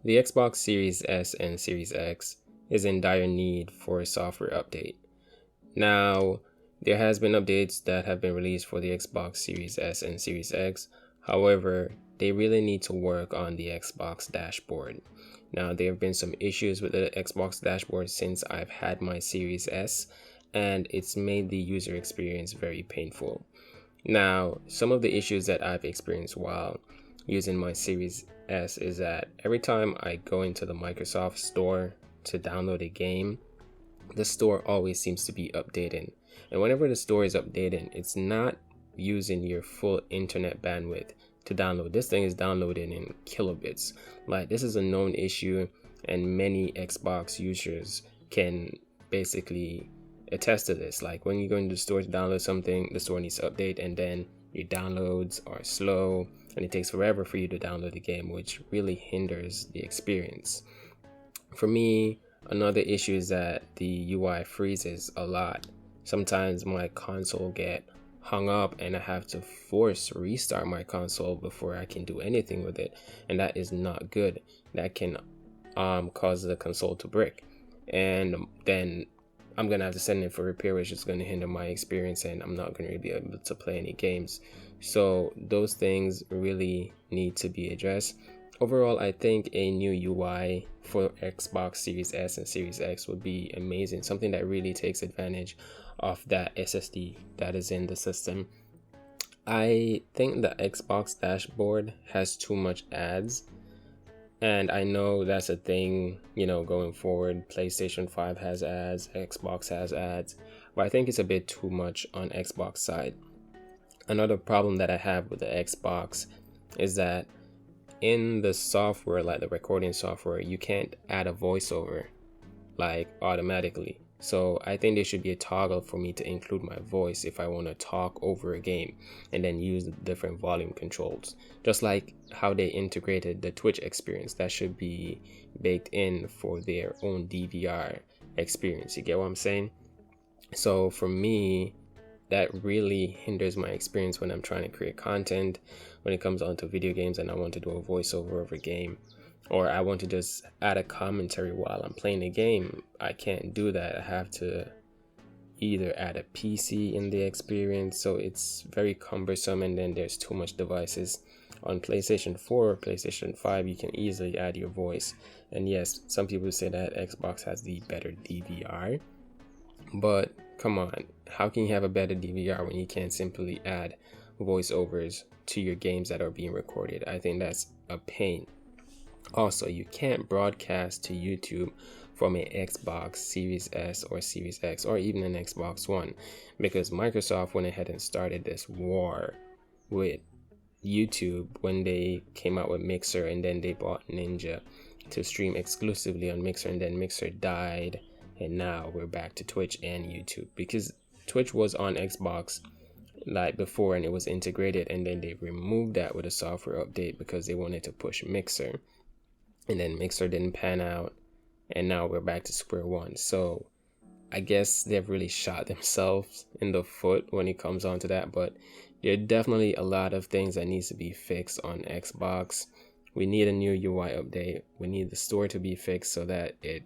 The Xbox Series S and Series X is in dire need for a software update. Now, there has been updates that have been released for the Xbox Series S and Series X. However, they really need to work on the Xbox dashboard. Now, there have been some issues with the Xbox dashboard since I've had my Series S, and it's made the user experience very painful. Now, some of the issues that I've experienced while using my Series S is that every time I go into the Microsoft Store to download a game, the store always seems to be updating. And whenever the store is updating, it's not using your full internet bandwidth to download. This thing is downloading in kilobits. Like, this is a known issue, and many Xbox users can basically attest to this. Like, when you go into the store to download something, the store needs to update, and then your downloads are slow and it takes forever for you to download the game, which really hinders the experience. For me, another issue is that the UI freezes a lot. Sometimes my console get hung up and I have to force restart my console before I can do anything with it, and that is not good. That can cause the console to brick, and then I'm gonna have to send it for repair, which is gonna hinder my experience, and I'm not gonna be able to play any games. So those things really need to be addressed. Overall, I think a new UI for Xbox Series S and Series X would be amazing. Something that really takes advantage of that SSD that is in the system. I think the Xbox dashboard has too much ads. And I know that's a thing, going forward. PlayStation 5 has ads, Xbox has ads, but I think it's a bit too much on Xbox side. Another problem that I have with the Xbox is that in the software, like the recording software, you can't add a voiceover like automatically. So I think there should be a toggle for me to include my voice if I want to talk over a game, and then use the different volume controls. Just like how they integrated the Twitch experience, that should be baked in for their own DVR experience. You get what I'm saying? So for me, that really hinders my experience when I'm trying to create content, when it comes onto video games and I want to do a voiceover of a game, or I want to just add a commentary while I'm playing a game. I can't do that. I have to either add a PC in the experience, so it's very cumbersome, and then there's too much devices. On PlayStation 4, PlayStation 5, you can easily add your voice. And yes, some people say that Xbox has the better DVR, but come on, how can you have a better DVR when you can't simply add voiceovers to your games that are being recorded? I think that's a pain. Also, you can't broadcast to YouTube from an Xbox Series S or Series X or even an Xbox One, because Microsoft went ahead and started this war with YouTube when they came out with Mixer, and then they bought Ninja to stream exclusively on Mixer, and then Mixer died, and now we're back to Twitch and YouTube, because Twitch was on Xbox like before and it was integrated, and then they removed that with a software update because they wanted to push Mixer, and then Mixer didn't pan out, and now we're back to square one. So I guess they've really shot themselves in the foot when it comes on to that, but there are definitely a lot of things that needs to be fixed on Xbox. We need a new UI update. We need the store to be fixed so that it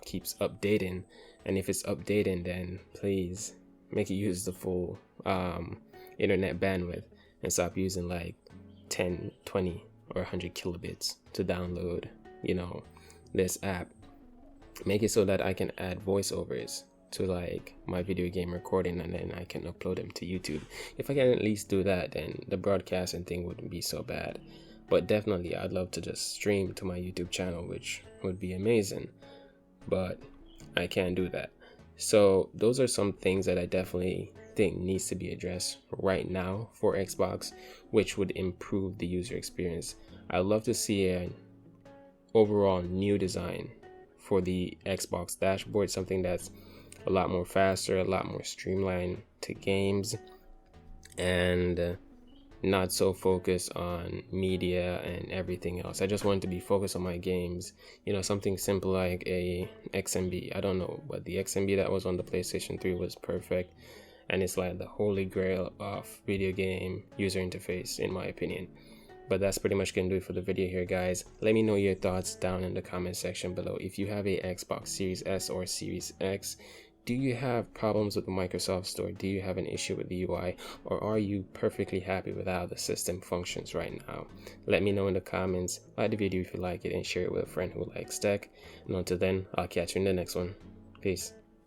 keeps updating, and if it's updating, then please make it use the full internet bandwidth and stop using like 10, 20 or 100 kilobits to download this app. Make it so that I can add voiceovers to like my video game recording, and then I can upload them to YouTube. If I can at least do that, then the broadcasting thing wouldn't be so bad. But definitely I'd love to just stream to my YouTube channel, which would be amazing, but I can't do that. So those are some things that I definitely think needs to be addressed right now for Xbox, which would improve the user experience. I'd love to see an overall new design for the Xbox dashboard, something that's a lot more faster, a lot more streamlined to games, and not so focused on media and everything else. I just wanted to be focused on my games. Something simple like a XMB. I don't know, but the XMB that was on the PlayStation 3 was perfect, and it's like the holy grail of video game user interface in my opinion. But that's pretty much gonna do it for the video here, guys. Let me know your thoughts down in the comment section below. If you have a Xbox Series S or Series X, do you have problems with the Microsoft Store? Do you have an issue with the UI, or are you perfectly happy with how the system functions right now? Let me know in the comments. Like the video if you like it, and share it with a friend who likes tech. And until then, I'll catch you in the next one. Peace.